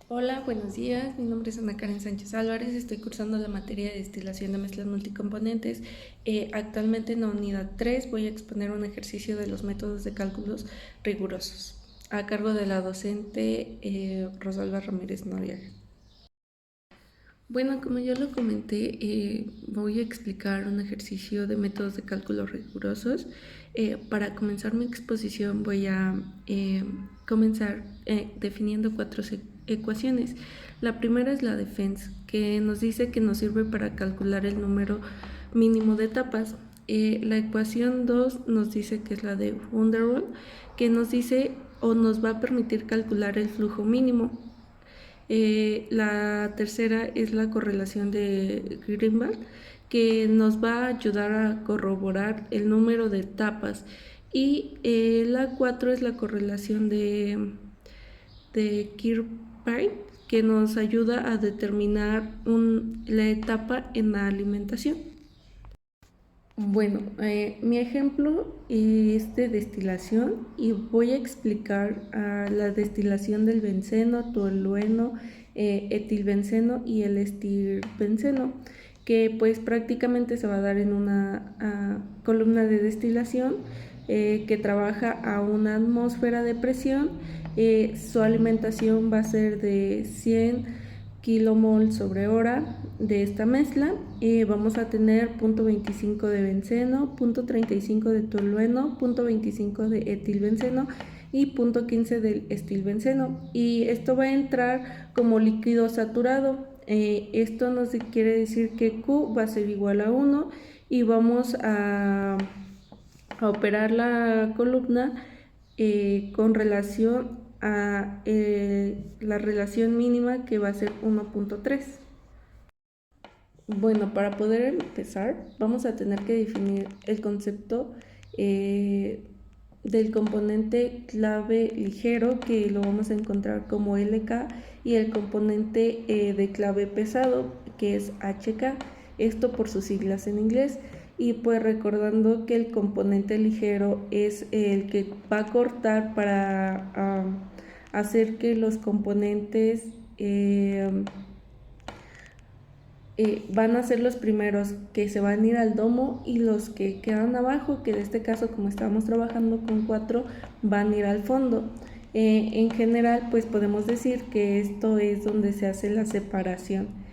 Hola, buenos días. Mi nombre es Ana Karen Sánchez Álvarez. Estoy cursando la materia de destilación de mezclas multicomponentes. Actualmente en la unidad 3 voy a exponer un ejercicio de los métodos de cálculos rigurosos a cargo de la docente Rosalba Ramírez Noriega. Bueno, como ya lo comenté, voy a explicar un ejercicio de métodos de cálculo rigurosos. Para comenzar mi exposición voy a comenzar definiendo cuatro ecuaciones. La primera es la de Fens, que nos dice que nos sirve para calcular el número mínimo de etapas. La ecuación 2 nos dice que es la de Van der Rohe, que nos dice o nos va a permitir calcular el flujo mínimo. La tercera es la correlación de Greenberg, que nos va a ayudar a corroborar el número de etapas. Y la 4 es la correlación de Kirchhoff, que nos ayuda a determinar la etapa en la alimentación. Bueno, mi ejemplo es de destilación y voy a explicar la destilación del benceno, tolueno, etilbenceno y el estilbenceno, que pues prácticamente se va a dar en una columna de destilación que trabaja a una atmósfera de presión. Su alimentación va a ser de 100 kilomol sobre hora de esta mezcla. Vamos a tener 0.25 de benceno, 0.35 de tolueno, 0.25 de etilbenceno y 0.15 del estilbenceno, y esto va a entrar como líquido saturado. Esto nos quiere decir que Q va a ser igual a 1 y vamos a operar la columna con relación a la relación mínima, que va a ser 1.3. Bueno, para poder empezar vamos a tener que definir el concepto del componente clave ligero, que lo vamos a encontrar como LK, y el componente de clave pesado, que es HK, esto por sus siglas en inglés. Y pues recordando que el componente ligero es el que va a cortar para hacer que los componentes van a ser los primeros que se van a ir al domo, y los que quedan abajo, que en este caso como estamos trabajando con 4, van a ir al fondo. En general pues podemos decir que esto es donde se hace la separación.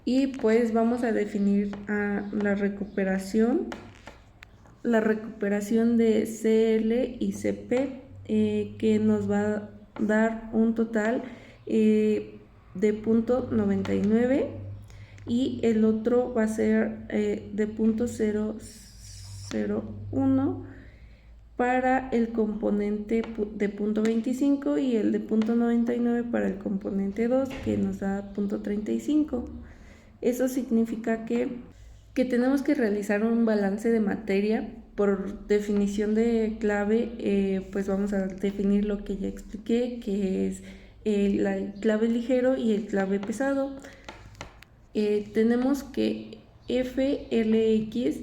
Y pues vamos a definir la recuperación de CL y CP, que nos va a dar un total de 0.99, y el otro va a ser de 0.001 para el componente de 0.25 y el de 0.99 para el componente 2, que nos da 0.35. Eso significa que tenemos que realizar un balance de materia. Por definición de clave, pues vamos a definir lo que ya expliqué, que es el clave ligero y el clave pesado. Tenemos que FLX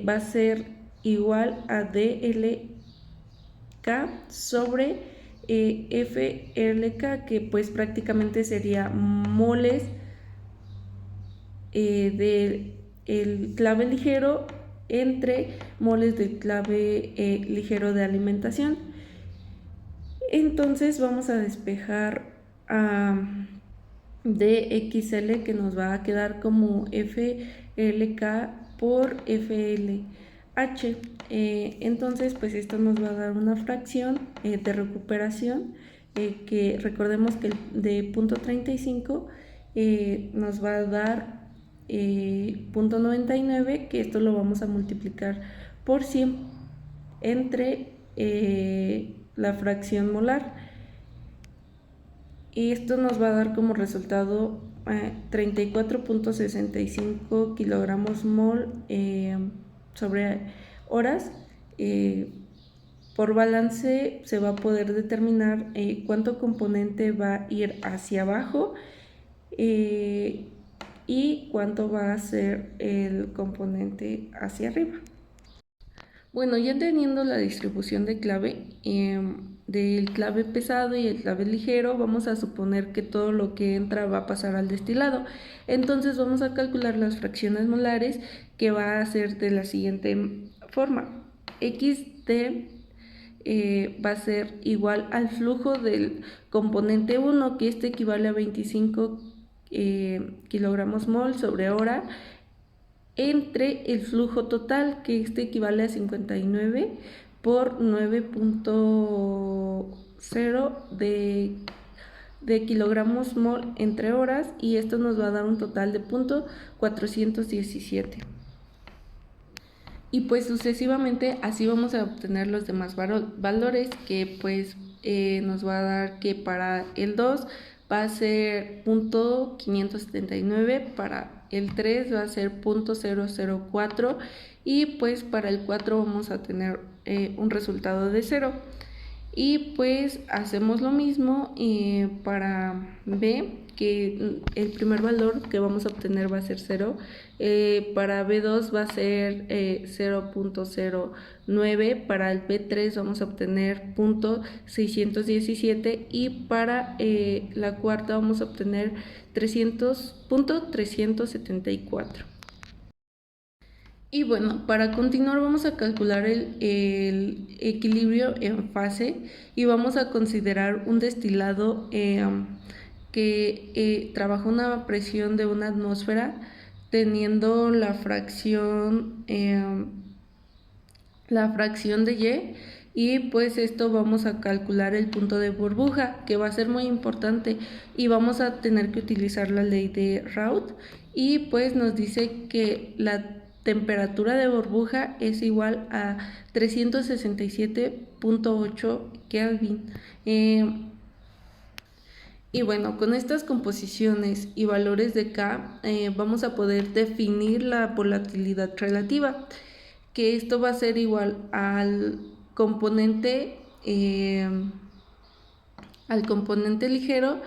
va a ser igual a DLK sobre FLK, que pues prácticamente sería moles del clave ligero entre moles del clave ligero de alimentación. Entonces vamos a despejar DXL, que nos va a quedar como FLK por FLH. Entonces pues esto nos va a dar una fracción de recuperación, que recordemos que de 0.35 nos va a dar 0.99, que esto lo vamos a multiplicar por 100 entre la fracción molar, y esto nos va a dar como resultado 34.65 kilogramos mol sobre horas. Por balance se va a poder determinar cuánto componente va a ir hacia abajo y cuánto va a ser el componente hacia arriba. Bueno, ya teniendo la distribución de clave, del clave pesado y el clave ligero, vamos a suponer que todo lo que entra va a pasar al destilado. Entonces vamos a calcular las fracciones molares, que va a ser de la siguiente forma. XD va a ser igual al flujo del componente 1, que este equivale a 25 kilogramos mol sobre hora, entre el flujo total, que este equivale a 59 por 9.0 de kilogramos mol entre horas, y esto nos va a dar un total de 417. Y pues sucesivamente así vamos a obtener los demás valores, que pues nos va a dar que para el 2 va a ser 579, para el 3 va a ser 004, y pues para el 4 vamos a tener un resultado de 0. Y pues hacemos lo mismo para B, que el primer valor que vamos a obtener va a ser 0. Para B2 va a ser 0.09, para el B3 vamos a obtener 0.617, y para la cuarta vamos a obtener 374. Y bueno, para continuar vamos a calcular el equilibrio en fase, y vamos a considerar un destilado que trabaja una presión de una atmósfera, teniendo la fracción de Y, pues esto vamos a calcular el punto de burbuja, que va a ser muy importante, y vamos a tener que utilizar la ley de Raoult, y pues nos dice que la temperatura de burbuja es igual a 367.8 Kelvin. Y bueno, con estas composiciones y valores de K vamos a poder definir la volatilidad relativa, que esto va a ser igual al componente ligero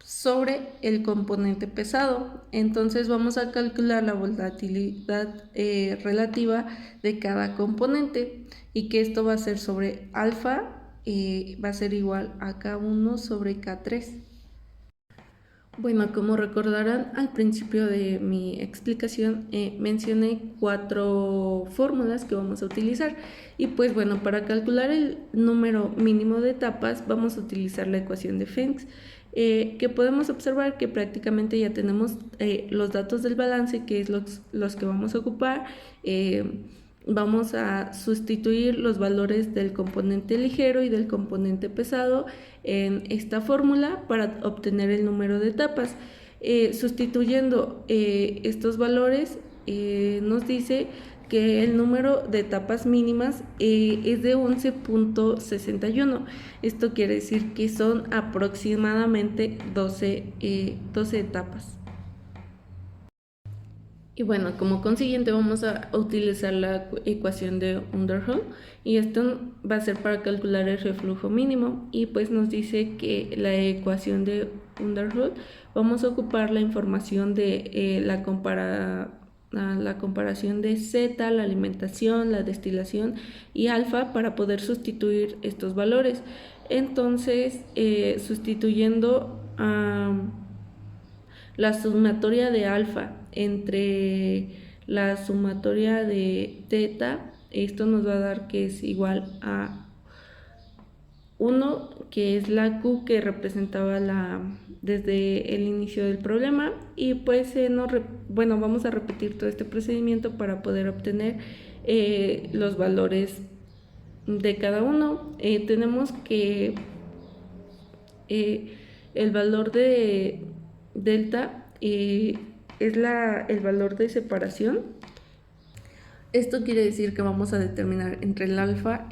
sobre el componente pesado. Entonces vamos a calcular la volatilidad relativa de cada componente, y que esto va a ser sobre alfa, va a ser igual a K1 sobre K3. Bueno, como recordarán, al principio de mi explicación mencioné 4 fórmulas que vamos a utilizar, y pues bueno, para calcular el número mínimo de etapas vamos a utilizar la ecuación de Fincks, que podemos observar que prácticamente ya tenemos los datos del balance, que es los que vamos a ocupar. Vamos a sustituir los valores del componente ligero y del componente pesado en esta fórmula para obtener el número de etapas. Sustituyendo estos valores, nos dice que el número de etapas mínimas es de 11.61. Esto quiere decir que son aproximadamente 12 etapas. Y bueno, como consiguiente vamos a utilizar la ecuación de Underhill, y esto va a ser para calcular el reflujo mínimo, y pues nos dice que la ecuación de Underhill vamos a ocupar la información de la comparación de Z, la alimentación, la destilación y alfa, para poder sustituir estos valores. Entonces, sustituyendo la sumatoria de alfa entre la sumatoria de teta, esto nos va a dar que es igual a 1, que es la Q que representaba desde el inicio del problema, y pues bueno, vamos a repetir todo este procedimiento para poder obtener los valores de cada uno. Tenemos que el valor de delta es el valor de separación. Esto quiere decir que vamos a determinar entre el alfa,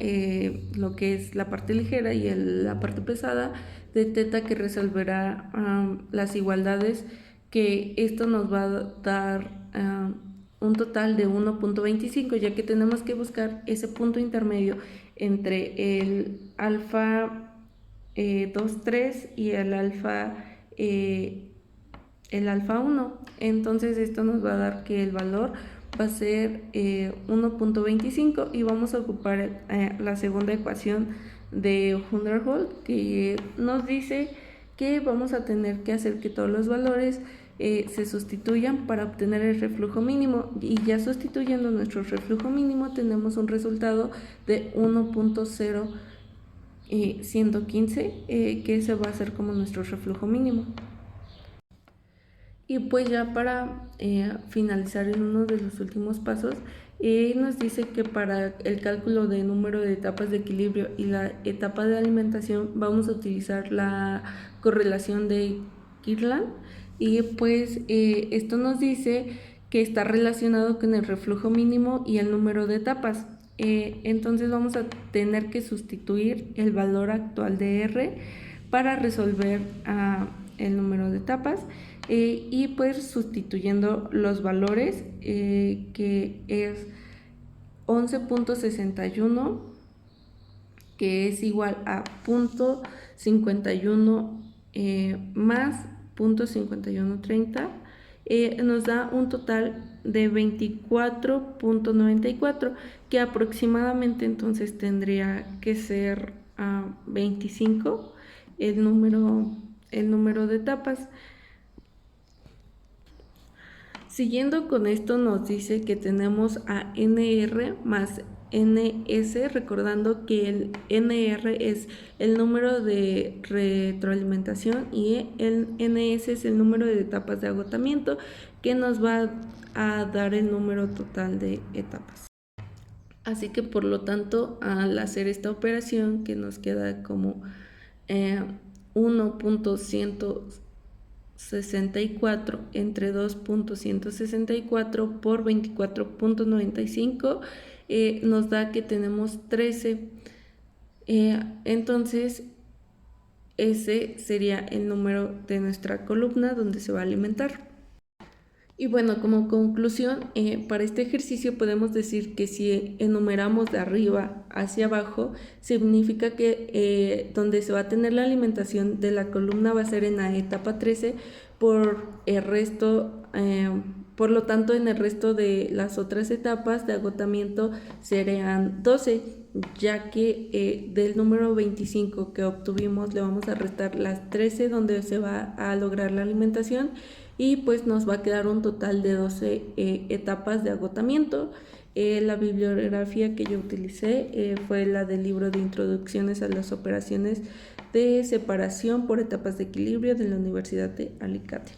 lo que es la parte ligera, y la parte pesada de teta, que resolverá las igualdades, que esto nos va a dar un total de 1.25, ya que tenemos que buscar ese punto intermedio entre el alfa 2,3 y el alfa 1. Entonces esto nos va a dar que el valor va a ser 1.25, y vamos a ocupar la segunda ecuación de Underhold, que nos dice que vamos a tener que hacer que todos los valores se sustituyan para obtener el reflujo mínimo, y ya sustituyendo nuestro reflujo mínimo tenemos un resultado de 1.0115, que ese va a ser como nuestro reflujo mínimo. Y pues ya para finalizar en uno de los últimos pasos, nos dice que para el cálculo de número de etapas de equilibrio y la etapa de alimentación vamos a utilizar la correlación de Kirtland, y pues esto nos dice que está relacionado con el reflujo mínimo y el número de etapas. Entonces vamos a tener que sustituir el valor actual de R para resolver el número de etapas, y pues sustituyendo los valores, que es 11.61, que es igual a 0.51 más 0.5130, nos da un total de 24.94, que aproximadamente entonces tendría que ser 25 el número de etapas. Siguiendo con esto, nos dice que tenemos a NR más NS, recordando que el NR es el número de retroalimentación y el NS es el número de etapas de agotamiento, que nos va a dar el número total de etapas. Así que por lo tanto, al hacer esta operación, que nos queda como 1.164 entre 2.164 por 24.95, nos da que tenemos 13. Entonces ese sería el número de nuestra columna donde se va a alimentar. Y bueno, como conclusión, para este ejercicio podemos decir que si enumeramos de arriba hacia abajo, significa que donde se va a tener la alimentación de la columna va a ser en la etapa 13, por lo tanto en el resto de las otras etapas de agotamiento serían 12, ya que del número 25 que obtuvimos le vamos a restar las 13 donde se va a lograr la alimentación, y pues nos va a quedar un total de 12 etapas de agotamiento. La bibliografía que yo utilicé fue la del libro de Introducciones a las operaciones de separación por etapas de equilibrio de la Universidad de Alicante.